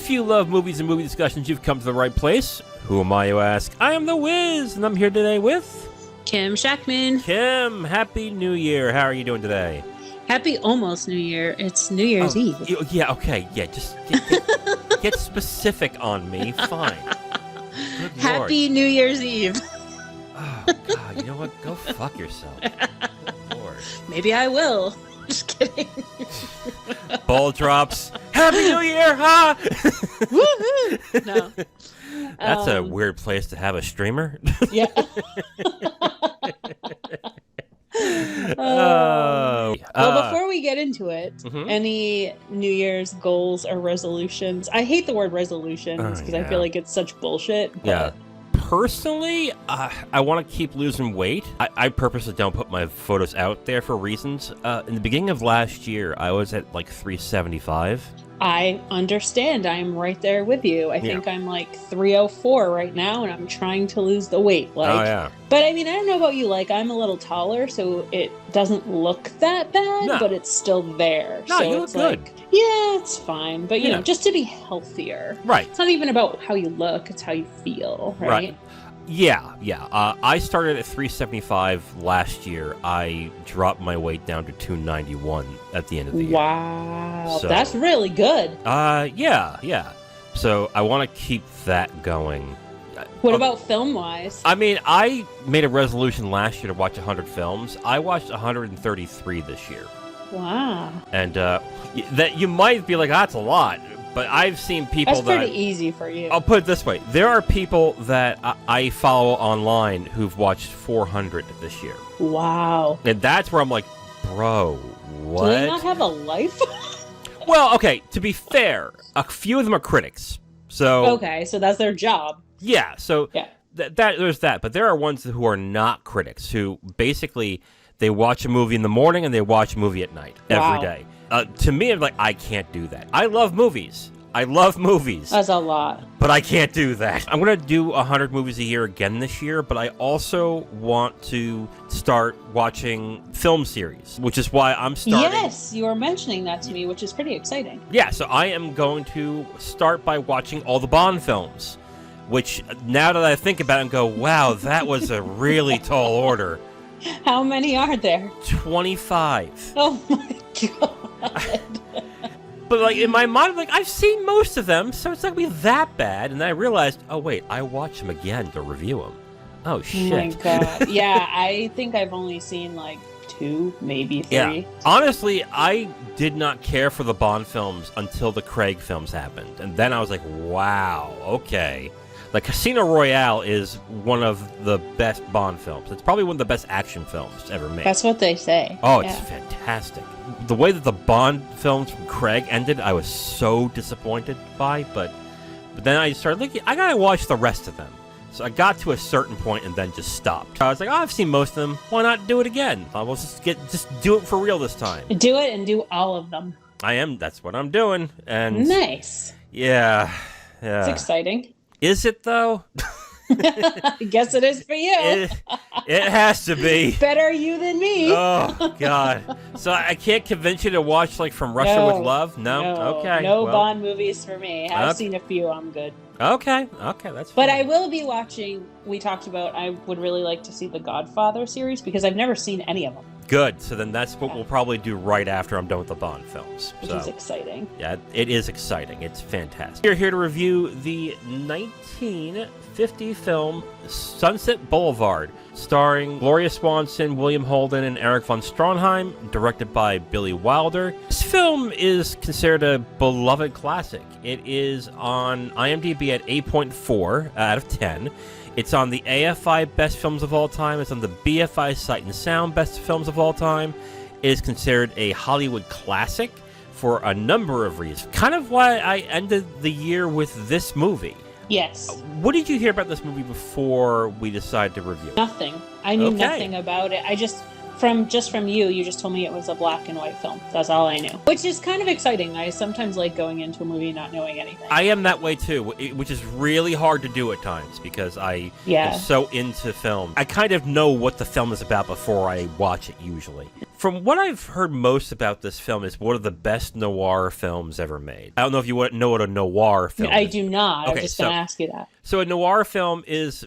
If you love movies and movie discussions, you've come to the right place. Who am I, you ask? I am The Wiz, and I'm here today with... Kim Shactman. Kim, Happy New Year. How are you doing today? Happy almost New Year. It's New Year's Eve. Yeah, okay. Yeah, just get specific on me. Fine. Good Happy Lord. New Year's Eve. Oh, God. You know what? Go fuck yourself. Good Lord. Maybe I will. Just kidding. Ball drops. Happy New Year, huh? Woohoo! No. That's a weird place to have a streamer. Yeah. Well, before we get into it, any New Year's goals or resolutions? I hate the word resolutions because I feel like it's such bullshit. But... Yeah. Personally, I want to keep losing weight. I purposely don't put my photos out there for reasons. In the beginning of last year, I was at like 375. I understand. I'm right there with you. I think I'm like 304 right now, and I'm trying to lose the weight. But I mean, I don't know about you. Like, I'm a little taller, so it doesn't look that bad, but it's still there. No, so you look good. Like, yeah, it's fine. But, you know, just to be healthier. Right. It's not even about how you look. It's how you feel, right? Yeah. I started at 375 last year. I dropped my weight down to 291 at the end of the year. Wow. So, that's really good. Yeah. So I want to keep that going. What about film-wise? I mean, I made a resolution last year to watch 100 films. I watched 133 this year. Wow. And that you might be like, that's a lot. But I've seen people That's pretty easy for you. I'll put it this way. There are people that I follow online who've watched 400 this year. Wow. And that's where I'm like, bro, what? Do they not have a life? Well, okay, to be fair, a few of them are critics. So okay, so that's their job. Yeah, so there's that. But there are ones who are not critics, who basically, they watch a movie in the morning and they watch a movie at night every day. To me, I'm like, I can't do that. I love movies. That's a lot. But I can't do that. I'm going to do 100 movies a year again this year, but I also want to start watching film series, which is why I'm starting. Yes, you were mentioning that to me, which is pretty exciting. Yeah, so I am going to start by watching all the Bond films, which now that I think about it and go, wow, that was a really tall order. How many are there? 25. Oh my god. But like in my mind, like I've seen most of them, so it's not gonna be that bad. And then I realized, oh wait, I watched them again to review them. Oh shit! Oh my god. Yeah, I think I've only seen like 2, maybe 3. Yeah. Honestly, I did not care for the Bond films until the Craig films happened, and then I was like, wow, okay. Like Casino Royale is one of the best Bond films. It's probably one of the best action films ever made. That's what they say. Oh, it's fantastic. The way that the Bond films from Craig ended, I was so disappointed by, but then I started looking, I gotta watch the rest of them. So I got to a certain point and then just stopped. I was like, I've seen most of them. Why not do it again? I'll just do it for real this time. Do it and do all of them. That's what I'm doing. And nice. Yeah. It's exciting. Is it, though? I guess it is for you. It has to be. Better you than me. Oh, God. So I can't convince you to watch, like, From Russia with Love? No? Okay. No Bond movies for me. I've seen a few. I'm good. Okay, that's fine. But I will be watching, we talked about, I would really like to see the Godfather series because I've never seen any of them. Good. So then that's what we'll probably do right after I'm done with the Bond films. Which is exciting. Yeah, it is exciting. It's fantastic. We're here to review the 1950 film Sunset Boulevard, starring Gloria Swanson, William Holden, and Erich von Stroheim, directed by Billy Wilder. This film is considered a beloved classic. It is on IMDb at 8.4 out of 10. It's on the AFI Best Films of All Time. It's on the BFI Sight and Sound Best Films of All Time. It is considered a Hollywood classic for a number of reasons. Kind of why I ended the year with this movie. Yes. What did you hear about this movie before we decided to review it? Nothing. I knew nothing about it. From you just told me it was a black and white film. That's all I knew. Which is kind of exciting. I sometimes like going into a movie not knowing anything. I am that way too, which is really hard to do at times because I am so into film. I kind of know what the film is about before I watch it usually. From what I've heard most about this film, it's one of the best noir films ever made. I don't know if you know what a noir film is. I do not. Okay, I was just going to ask you that. So a noir film is,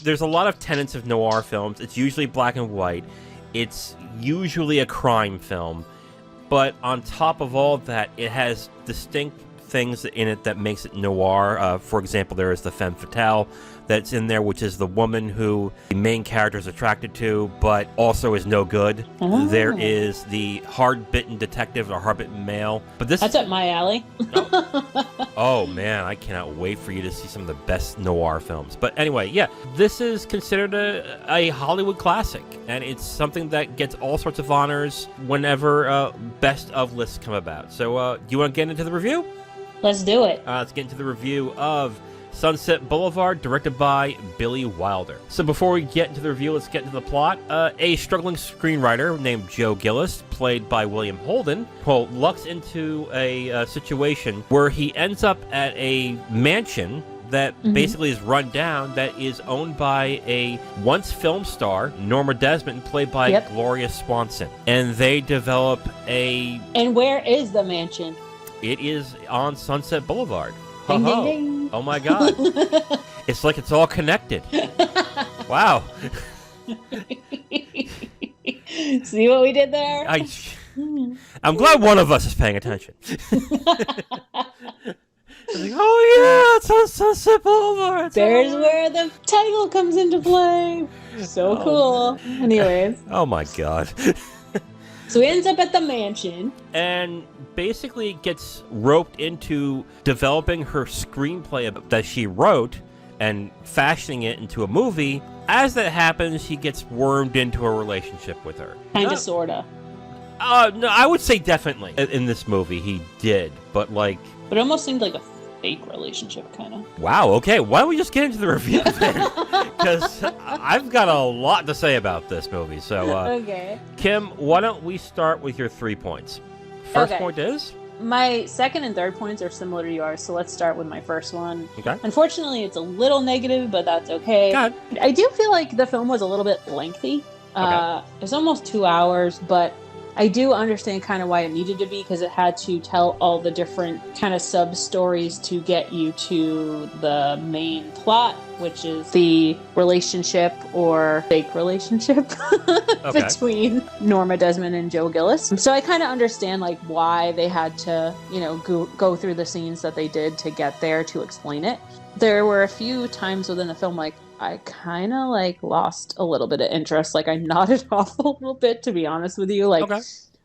there's a lot of tenets of noir films. It's usually black and white. It's usually a crime film. But on top of all that, it has distinct things in it that makes it noir. For example, there is the femme fatale that's in there, which is the woman who the main character is attracted to, but also is no good. Oh. There is the hard-bitten detective or hard-bitten male. But that's up my alley. Oh, man, I cannot wait for you to see some of the best noir films. But anyway, yeah, this is considered a Hollywood classic, and it's something that gets all sorts of honors whenever best of lists come about. So do you want to get into the review? Let's do it. Let's get into the review of Sunset Boulevard, directed by Billy Wilder. So before we get into the review, let's get into the plot. A struggling screenwriter named Joe Gillis, played by William Holden, lucks into a situation where he ends up at a mansion that basically is run down, that is owned by a once film star, Norma Desmond, played by Gloria Swanson. And they develop a... And where is the mansion? It is on Sunset Boulevard. Ding, ding, ding. Oh my God. It's like it's all connected. Wow. See what we did there? I'm glad one of us is paying attention. Like, oh yeah, it's on Sunset Boulevard. There's where the title comes into play. So cool. Anyways. Oh my God. So he ends up at the mansion. And basically gets roped into developing her screenplay that she wrote and fashioning it into a movie. As that happens, he gets wormed into a relationship with her. Kinda, sorta. No, I would say definitely. In this movie, he did. But like... But it almost seemed like a fake relationship, kind of. Wow, okay. Why don't we just get into the review then? Because I've got a lot to say about this movie. So, okay. Kim, why don't we start with your 3 points? First point is? My second and third points are similar to yours, so let's start with my first one. Okay. Unfortunately, it's a little negative, but that's okay. God. I do feel like the film was a little bit lengthy. It's almost 2 hours, but I do understand kind of why it needed to be, because it had to tell all the different kind of sub-stories to get you to the main plot, which is the relationship or fake relationship between Norma Desmond and Joe Gillis. So I kind of understand like why they had to, go through the scenes that they did to get there to explain it. There were a few times within the film, like, I kind of like lost a little bit of interest. Like I nodded off a little bit, to be honest with you. Like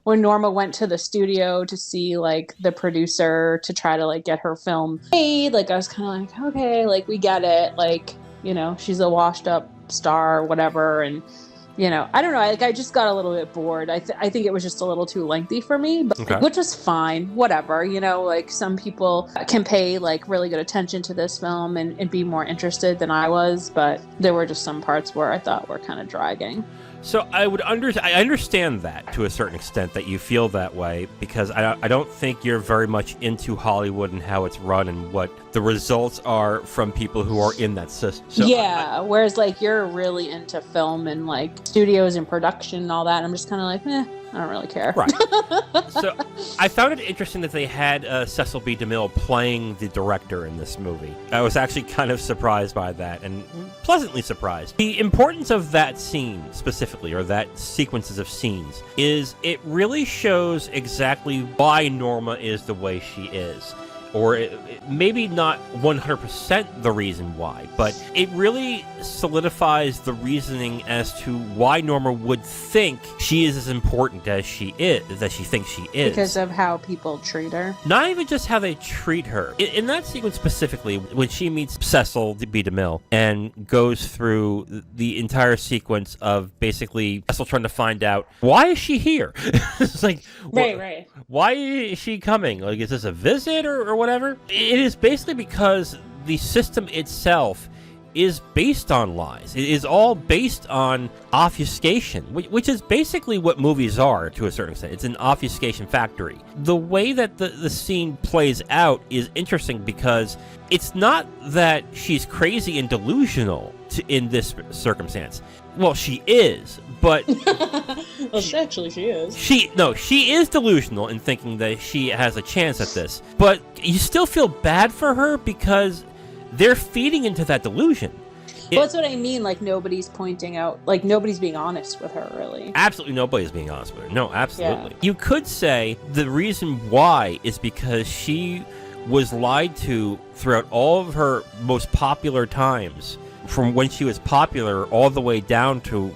when Norma went to the studio to see like the producer to try to like get her film made, like I was kind of like, okay, like we get it. Like, she's a washed up star or whatever. And, I don't know. I just got a little bit bored. I think it was just a little too lengthy for me, but which was fine. Whatever, like some people can pay like really good attention to this film and be more interested than I was, but there were just some parts where I thought were kind of dragging. So I understand that to a certain extent, that you feel that way, because I don't think you're very much into Hollywood and how it's run and what the results are from people who are in that system. So whereas like you're really into film and like studios and production and all that. And I'm just kind of like, I don't really care. Right. So I found it interesting that they had Cecil B. DeMille playing the director in this movie. I was actually kind of surprised by that, and pleasantly surprised. The importance of that scene specifically, or that sequences of scenes, is it really shows exactly why Norma is the way she is. Or maybe not 100% the reason why, but it really solidifies the reasoning as to why Norma would think she is as important as she is, that she thinks she is. Because of how people treat her? Not even just how they treat her. In that sequence specifically, when she meets Cecil B. DeMille and goes through the entire sequence of basically Cecil trying to find out, why is she here? It's like, right. Why is she coming? Like, is this a visit or whatever? It is basically because the system itself is based on lies. It is all based on obfuscation, which is basically what movies are to a certain extent. It's an obfuscation factory. The way that the scene plays out is interesting because it's not that she's crazy and delusional in this circumstance. Well, she is, but well, actually, she is. She is delusional in thinking that she has a chance at this. But you still feel bad for her because they're feeding into that delusion. Well, that's what I mean. Like, nobody's pointing out, like, nobody's being honest with her, really. Absolutely nobody's being honest with her. No, absolutely. Yeah. You could say the reason why is because she was lied to throughout all of her most popular times, from when she was popular all the way down to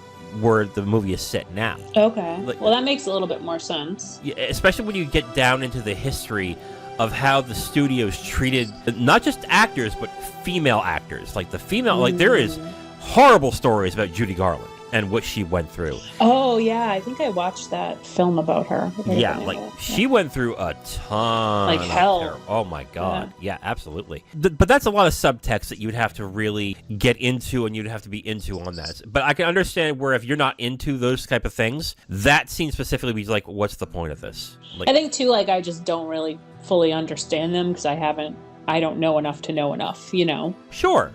where the movie is set now. Okay. Well, that makes a little bit more sense. Yeah, especially when you get down into the history of how the studios treated not just actors, but female actors. Like the female, like there is horrible stories about Judy Garland and what she went through. Oh, yeah. I think I watched that film about her. Yeah, like she went through a ton. Like hell. Oh, my God. Yeah, absolutely. But that's a lot of subtext that you'd have to really get into and you'd have to be into on that. But I can understand where if you're not into those type of things, that scene specifically be like, what's the point of this? Like, I think, too, like, I just don't really fully understand them because I don't know enough to know enough, you know? Sure.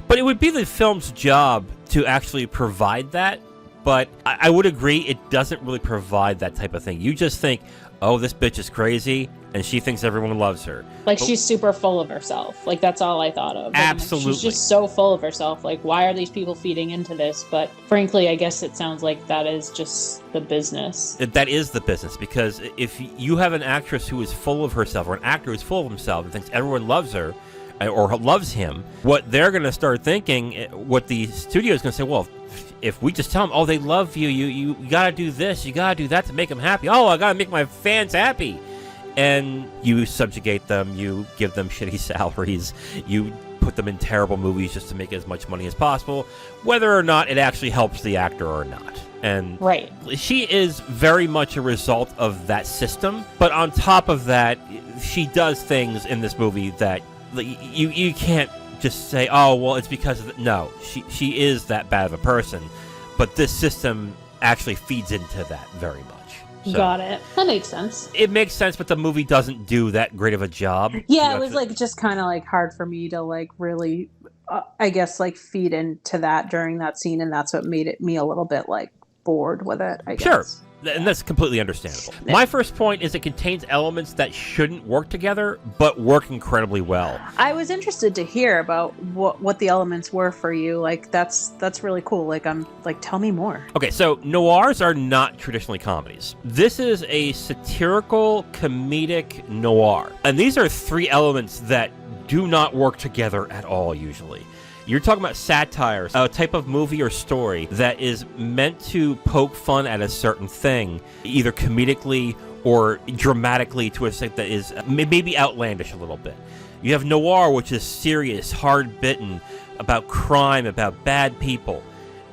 But it would be the film's job to actually provide that. But I would agree it doesn't really provide that type of thing. You just think, oh, this bitch is crazy, and she thinks everyone loves her. Like, she's super full of herself. Like, that's all I thought of. Absolutely. She's just so full of herself. Like, why are these people feeding into this? But frankly, I guess it sounds like that is just the business. That is the business, because if you have an actress who is full of herself, or an actor who's full of himself and thinks everyone loves her, or loves him, what they're going to start thinking, what the studio is going to say, well, if we just tell them, oh, they love you, you got to do this, you got to do that to make them happy. Oh, I got to make my fans happy. And you subjugate them, you give them shitty salaries, you put them in terrible movies just to make as much money as possible, whether or not it actually helps the actor or not. And right. She is very much a result of that system. But on top of that, she does things in this movie that you can't just say, oh, well, it's because of no, she is that bad of a person, but this system actually feeds into that very much. So, got it. That makes sense. It makes sense, but the movie doesn't do that great of a job. Yeah, it was like just kind of like hard for me to like really, I guess, like feed into that during that scene, and that's what made me a little bit like bored with it, I guess. Sure. And that's completely understandable. Yeah. My first point is it contains elements that shouldn't work together, but work incredibly well. I was interested to hear about what the elements were for you. Like, that's really cool. Like, tell me more. Okay, so noirs are not traditionally comedies. This is a satirical, comedic noir. And these are three elements that do not work together at all, usually. You're talking about satire, a type of movie or story that is meant to poke fun at a certain thing, either comedically or dramatically to a extent that is maybe outlandish a little bit. You have noir, which is serious, hard-bitten, about crime, about bad people.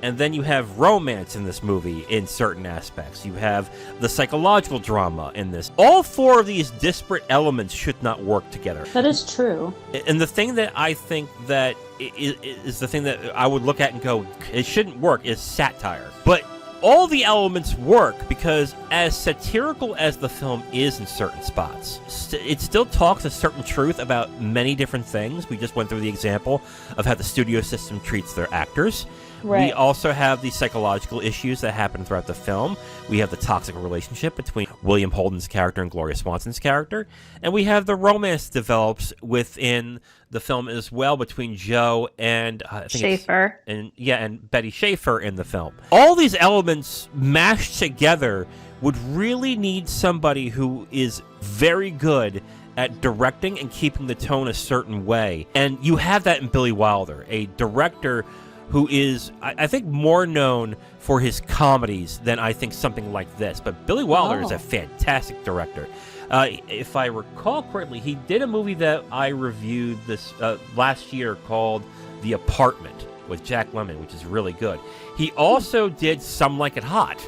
And then you have romance in this movie in certain aspects. You have the psychological drama in this. All four of these disparate elements should not work together. That is true. And the thing that I think that is the thing that I would look at and go, it shouldn't work, is satire. But all the elements work because as satirical as the film is in certain spots, it still talks a certain truth about many different things. We just went through the example of how the studio system treats their actors. Right. We also have the psychological issues that happen throughout the film. We have the toxic relationship between William Holden's character and Gloria Swanson's character. And we have the romance develops within the film as well between Joe and I think Schaefer. And Betty Schaefer in the film. All these elements mashed together would really need somebody who is very good at directing and keeping the tone a certain way. And you have that in Billy Wilder, a director who is, I think, more known for his comedies than I think something like this. But Billy Wilder is a fantastic director. If I recall correctly, he did a movie that I reviewed this last year called The Apartment with Jack Lemmon, which is really good. He also did Some Like It Hot.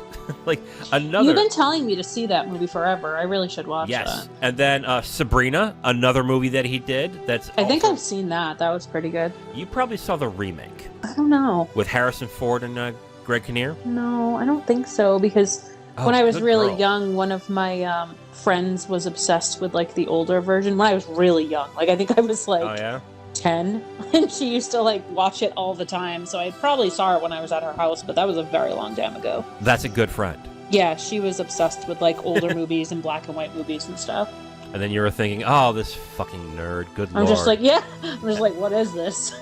Like another. You've been telling me to see that movie forever. I really should watch that. And then Sabrina, another movie that he did. I think I've seen that. That was pretty good. You probably saw the remake. I don't know. With Harrison Ford and Greg Kinnear? No, I don't think so, because when I was really young, one of my friends was obsessed with like the older version when I was really young. Like, I think I was like 10 and she used to like watch it all the time. So I probably saw it when I was at her house, but that was a very long time ago. That's a good friend. Yeah, she was obsessed with like older movies and black and white movies and stuff. And then you were thinking, oh, this fucking nerd, good lord. I'm just like, yeah. I'm just like, what is this?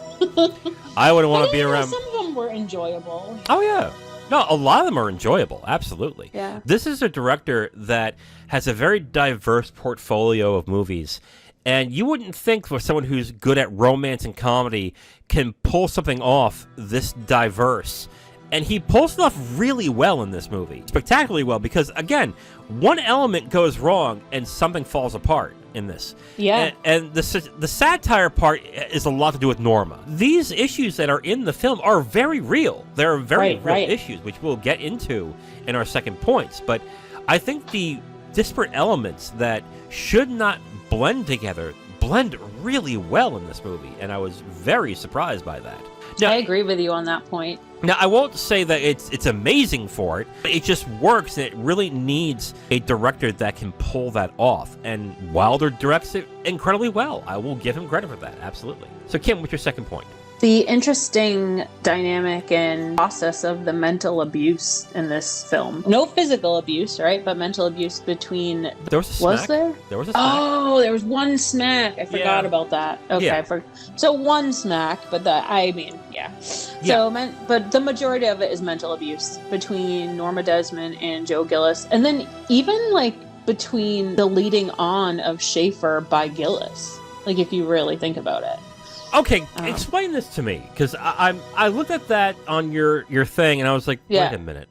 I wouldn't want to be around. Some of them were enjoyable. Oh, yeah. No, a lot of them are enjoyable. Absolutely. Yeah. This is a director that has a very diverse portfolio of movies. And you wouldn't think for someone who's good at romance and comedy can pull something off this diverse. And he pulls it off really well in this movie. Spectacularly well, because, again, one element goes wrong and something falls apart in this. Yeah. And the satire part is a lot to do with Norma. These issues that are in the film are very real. They're very real issues, which we'll get into in our second points. But I think the disparate elements that should not blend together blend really well in this movie. And I was very surprised by that. Now, I agree with you on that point. Now, I won't say that it's amazing for it. It just works, and it really needs a director that can pull that off. And Wilder directs it incredibly well. I will give him credit for that, absolutely. So, Kim, what's your second point? The interesting dynamic and process of the mental abuse in this film. No physical abuse, right? But mental abuse between... There was a smack. Was there? There was a smack. Oh, there was one smack. I forgot about that. Okay. Yeah. So one smack, but yeah. So, but the majority of it is mental abuse between Norma Desmond and Joe Gillis. And then even like between the leading on of Schaefer by Gillis. Like if you really think about it. Okay, explain this to me, because I looked at that on your thing, and I was like, wait a minute.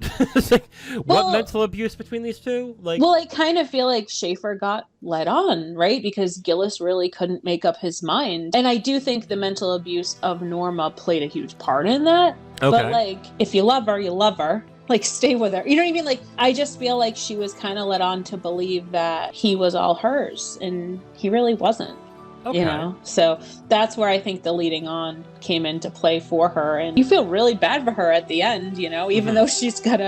Like, what mental abuse between these two? Like, well, I kind of feel like Schaefer got led on, right? Because Gillis really couldn't make up his mind. And I do think the mental abuse of Norma played a huge part in that. Okay. But, like, if you love her, you love her. Like, stay with her. You know what I mean? Like, I just feel like she was kind of led on to believe that he was all hers, and he really wasn't. Okay. You know, so that's where I think the leading on came into play for her, and you feel really bad for her at the end, you know, even though she's got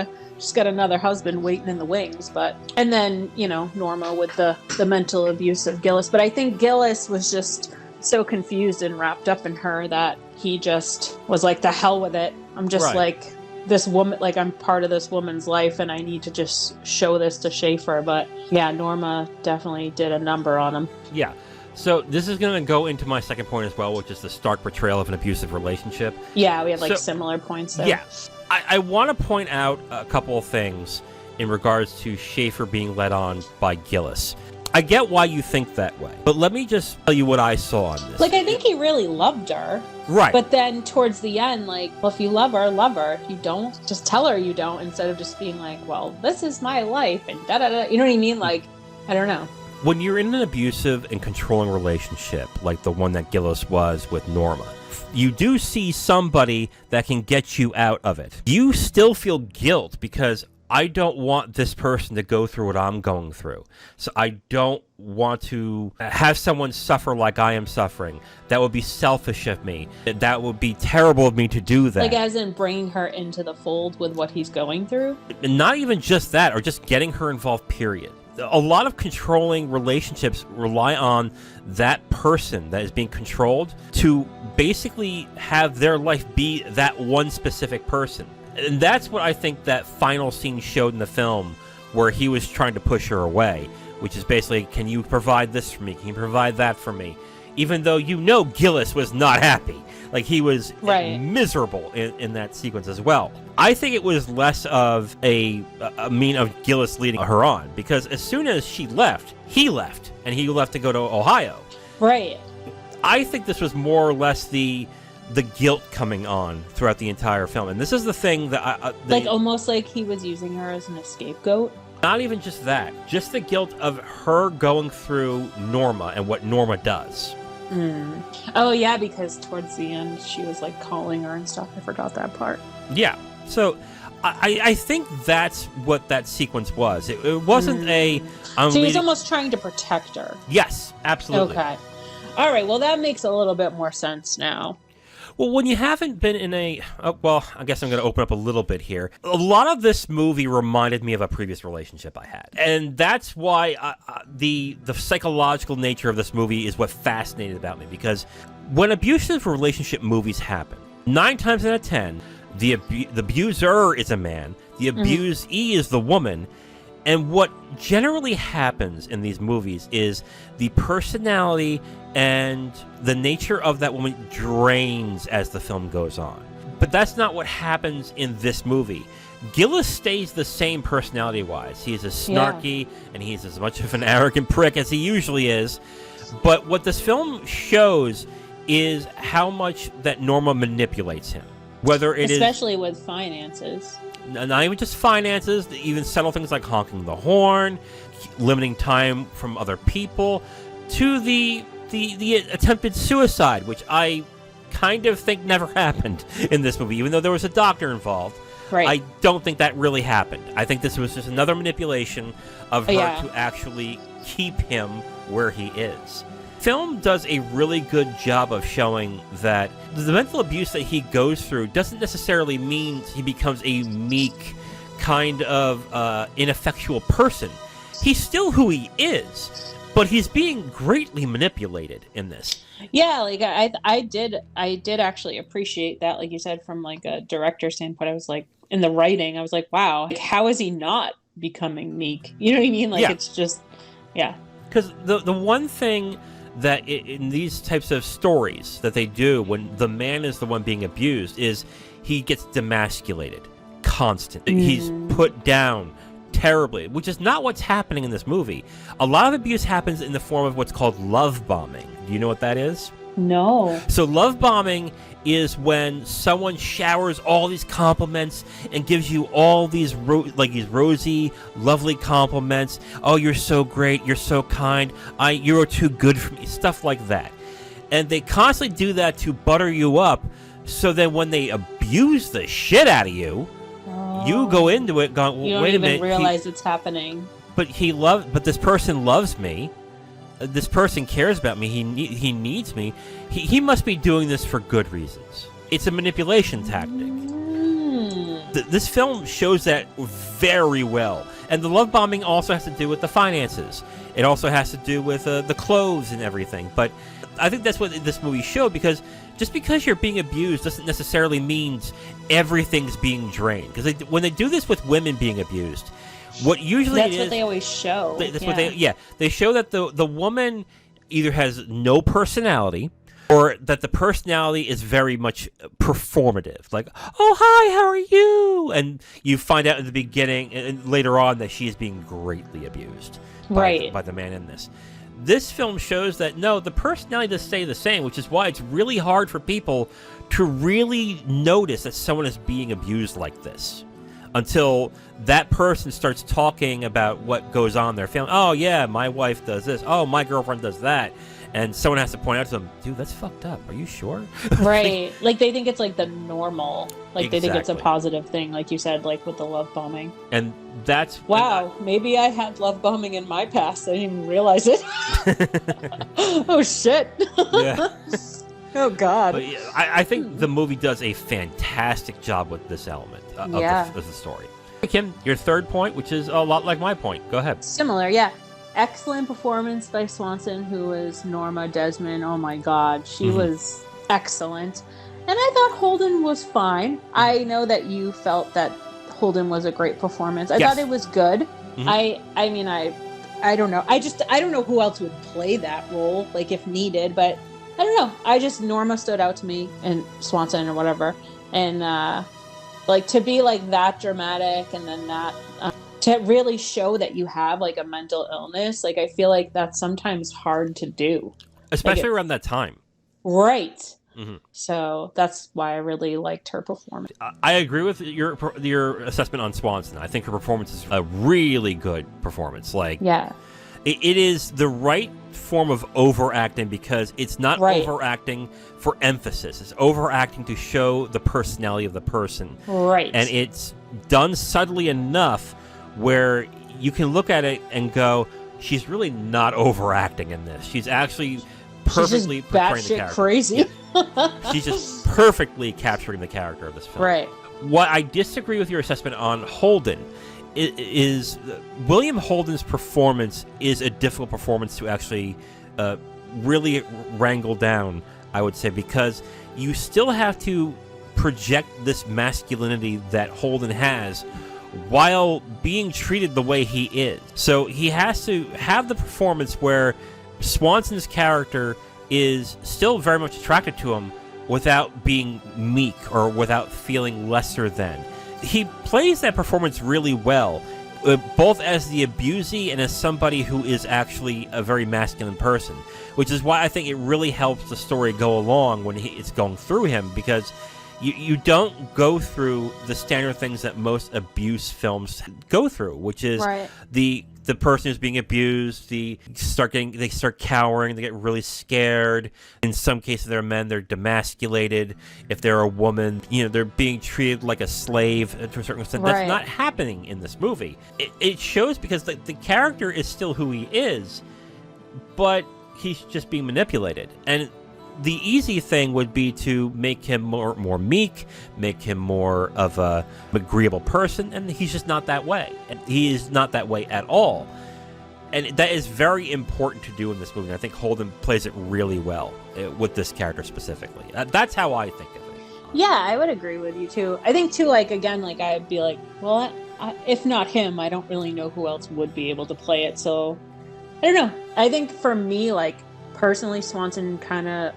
another husband waiting in the wings. But and then, you know, Norma with the mental abuse of Gillis. But I think Gillis was just so confused and wrapped up in her that he just was like, the hell with it. I'm just like this woman, like I'm part of this woman's life, and I need to just show this to Schaefer. But yeah, Norma definitely did a number on him. Yeah. So this is going to go into my second point as well, which is the stark portrayal of an abusive relationship. Yeah, we had like similar points there. Yeah. I want to point out a couple of things in regards to Schaefer being led on by Gillis. I get why you think that way, but let me just tell you what I saw on this. Like, I think he really loved her. Right. But then towards the end, like, well, if you love her, love her. If you don't, just tell her you don't, instead of just being like, well, this is my life, and da-da-da. You know what I mean? Like, I don't know. When you're in an abusive and controlling relationship, like the one that Gillis was with Norma, you do see somebody that can get you out of it. You still feel guilt because I don't want this person to go through what I'm going through. So I don't want to have someone suffer like I am suffering. That would be selfish of me. That would be terrible of me to do that. Like, as in bringing her into the fold with what he's going through? Not even just that, or just getting her involved, period. A lot of controlling relationships rely on that person that is being controlled to basically have their life be that one specific person. And that's what I think that final scene showed in the film, where he was trying to push her away, which is basically, can you provide this for me? Can you provide that for me? Even though you know Gillis was not happy. Like, he was miserable in that sequence as well. I think it was less of a mean of Gillis leading her on, because as soon as she left, he left, and he left to go to Ohio. Right. I think this was more or less the guilt coming on throughout the entire film. And this is the thing that like, almost like he was using her as an scapegoat. Not even just that. Just the guilt of her going through Norma and what Norma does. Oh, yeah, because towards the end, she was, like, calling her and stuff. I forgot that part. Yeah. So, I think that's what that sequence was. It wasn't So he's almost trying to protect her. Yes, absolutely. Okay. All right, well, that makes a little bit more sense now. Well, when you haven't been in well, I guess I'm going to open up a little bit here. A lot of this movie reminded me of a previous relationship I had. And that's why the psychological nature of this movie is what fascinated about me. Because when abusive relationship movies happen, 9 times out of 10, the abuser is a man, the abusee is the woman. And what generally happens in these movies is the personality and the nature of that woman drains as the film goes on. But that's not what happens in this movie. Gillis stays the same personality-wise. He's as snarky and he's as much of an arrogant prick as he usually is. But what this film shows is how much that Norma manipulates him. Whether it especially with finances. Not even just finances, even subtle things like honking the horn, limiting time from other people, to the attempted suicide, which I kind of think never happened in this movie, even though there was a doctor involved. Right. I don't think that really happened. I think this was just another manipulation of her to actually keep him where he is. Film does a really good job of showing that the mental abuse that he goes through doesn't necessarily mean he becomes a meek, kind of ineffectual person. He's still who he is, but he's being greatly manipulated in this. Yeah, like I did actually appreciate that, like you said, from like a director standpoint. I was like, in the writing, I was like, wow, like, how is he not becoming meek? You know what I mean? Like it's just, Because the one thing that in these types of stories that they do when the man is the one being abused is he gets demasculated constantly. He's put down terribly, which is not what's happening in this movie. A lot of abuse happens in the form of what's called love bombing. Do you know what that is? No. So love bombing is when someone showers all these compliments and gives you all these these rosy, lovely compliments. Oh, you're so great. You're so kind. You're too good for me. Stuff like that. And they constantly do that to butter you up. So then when they abuse the shit out of you, you go into it going, well, you don't wait a even minute. realize it's happening. But this person loves me. This person cares about me. He needs me. He must be doing this for good reasons. It's a manipulation tactic. This film shows that very well. And the love bombing also has to do with the finances. It also has to do with the clothes and everything. But I think that's what this movie showed, because just because you're being abused doesn't necessarily mean everything's being drained. Because when they do this with women being abused, what usually that's what they always show. They show that the woman either has no personality, or that the personality is very much performative. Like, oh, hi, how are you? And you find out in the beginning and later on that she is being greatly abused by the man in this. This film shows that, no, the personality does stay the same, which is why it's really hard for people to really notice that someone is being abused like this. Until that person starts talking about what goes on in their family. Oh, yeah, my wife does this. Oh, my girlfriend does that. And someone has to point out to them, dude, that's fucked up. Are you sure? Right. Like, they think it's, like, the normal. Like, they think it's a positive thing, like you said, like, with the love bombing. And that's... Wow, maybe I had love bombing in my past. I didn't even realize it. Oh, shit. Yeah. Oh, God. But I think the movie does a fantastic job with this element of the story. Kim, your third point, which is a lot like my point. Go ahead. Similar, yeah. Excellent performance by Swanson, who was Norma Desmond. Oh, my God. She was excellent. And I thought Holden was fine. I know that you felt that Holden was a great performance. I thought it was good. I mean, I don't know. I don't know who else would play that role, like, if needed, but I don't know. Norma stood out to me, and Swanson or whatever. And, like, to be, like, that dramatic and then that, to really show that you have, like, a mental illness, like, I feel like that's sometimes hard to do. Especially around that time. Right. So that's why I really liked her performance. I agree with your assessment on Swanson. I think her performance is a really good performance. Like, it is the right form of overacting, because it's not overacting for emphasis. It's overacting to show the personality of the person. Right. And it's done subtly enough where you can look at it and go, she's really not overacting in this. She's actually perfectly portraying the character. Crazy. She's just perfectly capturing the character of this film. Right. What I disagree with your assessment on Holden is William Holden's performance is a difficult performance to actually really wrangle down, I would say, because you still have to project this masculinity that Holden has while being treated the way he is. So he has to have the performance where Swanson's character is still very much attracted to him without being meek or without feeling lesser than. He plays that performance really well, both as the abusee and as somebody who is actually a very masculine person, which is why I think it really helps the story go along when it's going through him, because you don't go through the standard things that most abuse films go through, which is right. the person who's being abused, they start cowering, they get really scared. In some cases, they're men, they're demasculated. If they're a woman, they're being treated like a slave to a certain extent. Right. That's not happening in this movie. It shows because the character is still who he is, but he's just being manipulated. And the easy thing would be to make him more meek, make him more of a agreeable person, and he's just not that way. And he is not that way at all. And that is very important to do in this movie. And I think Holden plays it really well with this character specifically. That's how I think of it. Yeah, I would agree with you too. I think too, again, I'd be like, well, if not him, I don't really know who else would be able to play it. So I don't know. I think for me, personally, Swanson kind of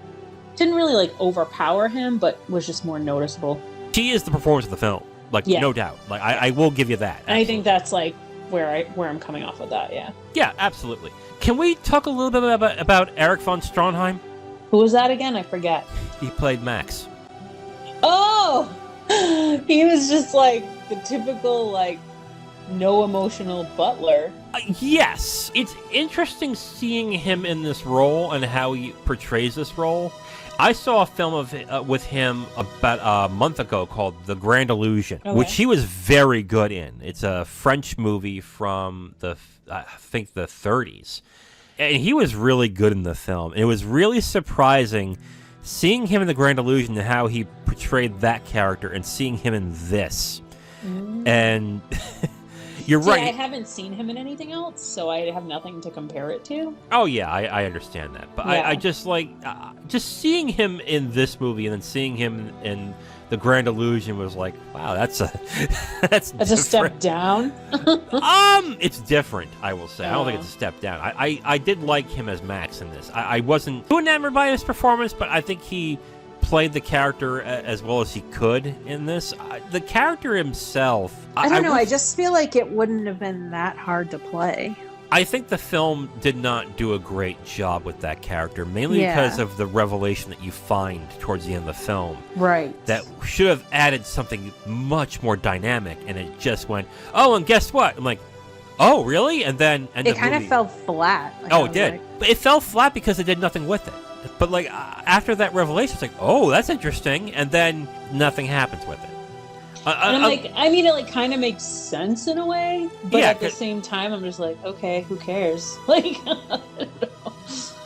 didn't really overpower him, but was just more noticeable. She is the performance of the film, no doubt. I will give you that. And I think that's where I'm coming off with that. Yeah. Yeah, absolutely. Can we talk a little bit about Erich von Stroheim? Who was that again? I forget. He played Max. Oh, he was just the typical no emotional butler. Yes, it's interesting seeing him in this role and how he portrays this role. I saw a film with him about a month ago called The Grand Illusion, which he was very good in. It's a French movie from I think the 30s. And he was really good in the film. And it was really surprising seeing him in The Grand Illusion and how he portrayed that character and seeing him in this. Mm-hmm. And you're right. I haven't seen him in anything else, so I have nothing to compare it to. Oh, yeah, I understand that. But yeah. I just just seeing him in this movie and then seeing him in The Grand Illusion was like, wow, that's a step down. It's different, I will say. I don't think it's a step down. I did like him as Max in this. I wasn't too enamored by his performance, but I think he played the character as well as he could in this. The character himself, I don't know. I just feel like it wouldn't have been that hard to play. I think the film did not do a great job with that character, mainly because of the revelation that you find towards the end of the film. Right. That should have added something much more dynamic, and it just went, oh, and guess what? I'm like, oh, really? And then it kind of fell flat. It did. But it fell flat because it did nothing with it. But after that revelation, it's like, oh, that's interesting, and then nothing happens with it. And I'm it kind of makes sense in a way, but at the same time, I'm just like, okay, who cares? I don't know.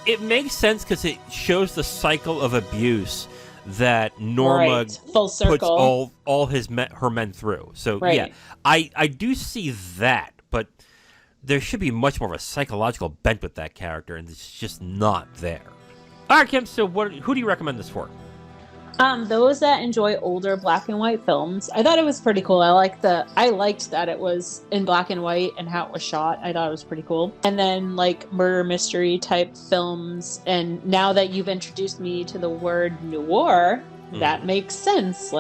It makes sense because it shows the cycle of abuse that Norma Full circle. puts all her men through. So yeah, I do see that, but there should be much more of a psychological bent with that character, and it's just not there. All right, Kim, so who do you recommend this for? Those that enjoy older black and white films. I thought it was pretty cool. I liked that it was in black and white and how it was shot. I thought it was pretty cool. And then murder mystery type films. And now that you've introduced me to the word noir, that makes sense.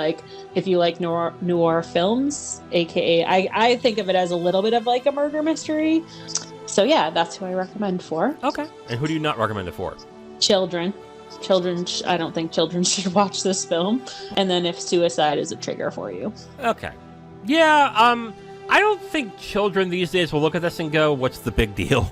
If you like noir films, aka I think of it as a little bit of a murder mystery. So yeah, that's who I recommend for. Okay. And who do you not recommend it for? Children, I don't think children should watch this film. And then if suicide is a trigger for you. Okay. Yeah, I don't think children these days will look at this and go, what's the big deal?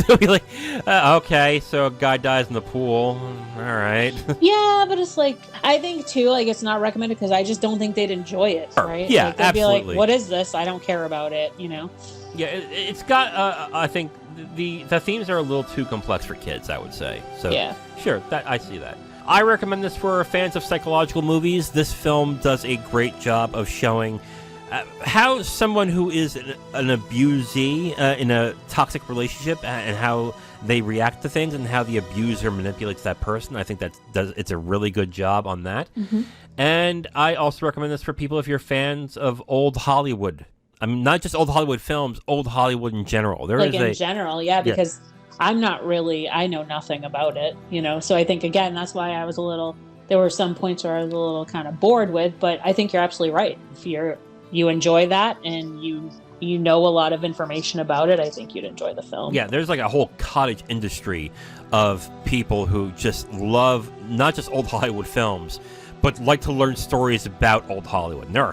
They'll be like, okay, so a guy dies in the pool. All right. Yeah, but it's I think too, it's not recommended because I just don't think they'd enjoy it, right? Yeah, they'd absolutely. Be like, what is this? I don't care about it, Yeah, it's got, I think, the themes are a little too complex for kids, I would say. So, yeah. Sure, I see that. I recommend this for fans of psychological movies. This film does a great job of showing how someone who is an abusee in a toxic relationship and how they react to things and how the abuser manipulates that person. I think it's a really good job on that. Mm-hmm. And I also recommend this for people if you're fans of old Hollywood. I mean, not just old Hollywood films, old Hollywood in general. General, yeah, because I'm not really, I know nothing about it, so I think, again, that's why I was there were some points where I was a little kind of bored with, but I think you're absolutely right. If you enjoy that and you know a lot of information about it, I think you'd enjoy the film. Yeah, there's like a whole cottage industry of people who just love not just old Hollywood films, but like to learn stories about old Hollywood. And there are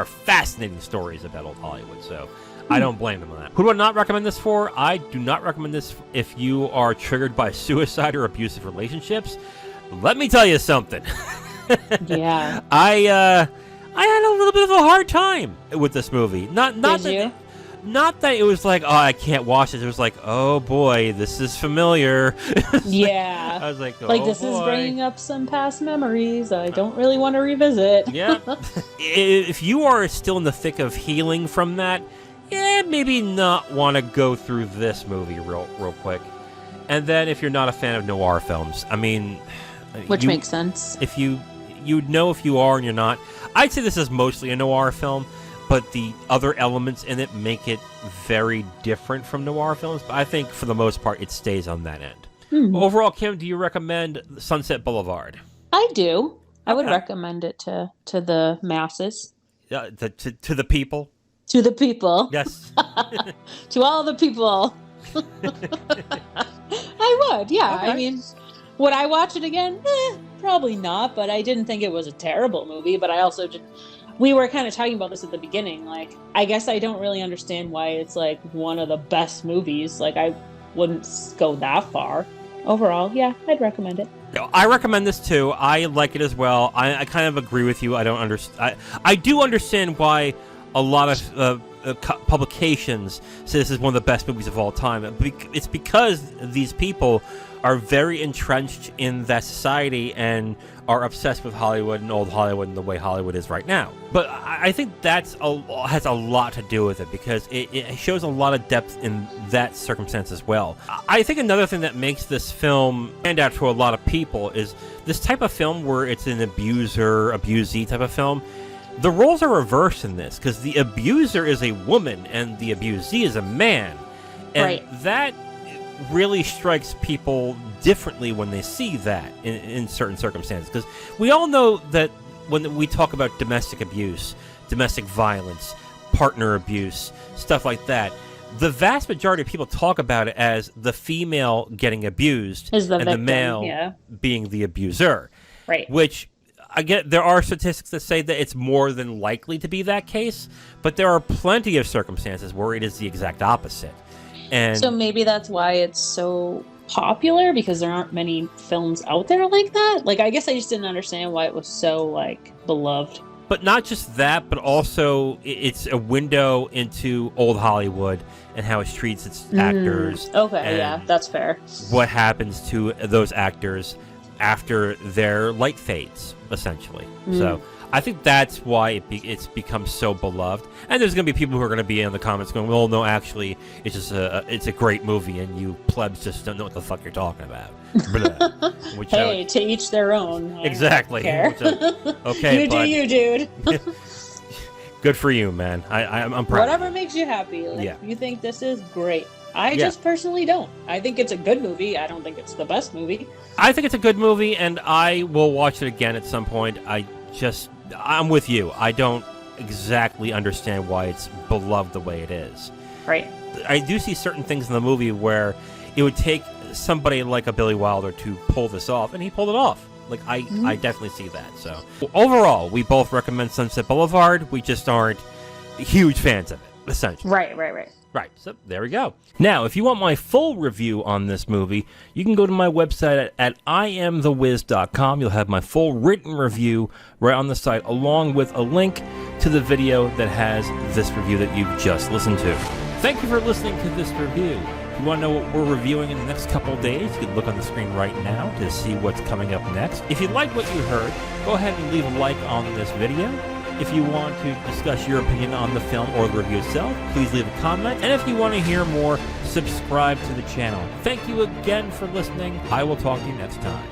fascinating stories about old Hollywood, so I don't blame them on that. Who do I not recommend this for? I do not recommend this if you are triggered by suicide or abusive relationships. Let me tell you something. Yeah. I had a little bit of a hard time with this movie. Not that it was like, oh, I can't watch this. It was like, oh boy, this is familiar. Yeah. I was like, oh, this is bringing up some past memories I don't really want to revisit. Yeah. If you are still in the thick of healing from that, maybe not want to go through this movie real quick. And then if you're not a fan of noir films, I mean, which makes sense. If you'd know if you are and you're not. I'd say this is mostly a noir film, but the other elements in it make it very different from noir films. But I think for the most part, it stays on that end. Overall, Kim, do you recommend Sunset Boulevard? I do. I would recommend it to the masses. To the people? To the people. Yes. To all the people. I would, yeah. Okay. I mean, would I watch it again? Probably not, but I didn't think it was a terrible movie. But I also we were kind of talking about this at the beginning. Like, I guess I don't really understand why it's like one of the best movies. Like, I wouldn't go that far. Overall, yeah, I'd recommend it. I recommend this too. I like it as well. I kind of agree with you. I don't understand. I do understand why a lot of publications say this is one of the best movies of all time. It's because these people are very entrenched in that society and are obsessed with Hollywood and old Hollywood and the way Hollywood is right now. But I think has a lot to do with it because it shows a lot of depth in that circumstance as well. I think another thing that makes this film stand out to a lot of people is this type of film where it's an abusee type of film. The roles are reversed in this because the abuser is a woman and the abusee is a man. And that really strikes people differently when they see that in certain circumstances. Because we all know that when we talk about domestic abuse, domestic violence, partner abuse, stuff like that, the vast majority of people talk about it as the female getting abused and victim, the male being the abuser. Right. Which... Again, there are statistics that say that it's more than likely to be that case, but there are plenty of circumstances where it is the exact opposite. And so maybe that's why it's so popular, because there aren't many films out there like that. Like, I guess I just didn't understand why it was so, like, beloved. But not just that, but also it's a window into old Hollywood and how it treats its actors. Okay, yeah, that's fair. What happens to those actors after their light fades, essentially. So I think that's why it's become so beloved. And there's going to be people who are going to be in the comments going, well, no, actually, it's just it's a great movie, and you plebs just don't know what the fuck you're talking about. Hey, to each their own. Exactly. Okay, you do you, dude. Good for you, man. I'm proud. Whatever makes you happy. Like, you think this is great. I just personally don't. I think it's a good movie. I don't think it's the best movie. I think it's a good movie, and I will watch it again at some point. I'm with you. I don't exactly understand why it's beloved the way it is. Right. I do see certain things in the movie where it would take somebody like a Billy Wilder to pull this off, and he pulled it off. Like, I definitely see that. So, overall, we both recommend Sunset Boulevard. We just aren't huge fans of it, essentially. Right, so there we go. Now, if you want my full review on this movie, you can go to my website at IamTheWiz.com. You'll have my full written review right on the site, along with a link to the video that has this review that you've just listened to. Thank you for listening to this review. If you want to know what we're reviewing in the next couple of days, you can look on the screen right now to see what's coming up next. If you like what you heard, go ahead and leave a like on this video. If you want to discuss your opinion on the film or the review itself, please leave a comment. And if you want to hear more, subscribe to the channel. Thank you again for listening. I will talk to you next time.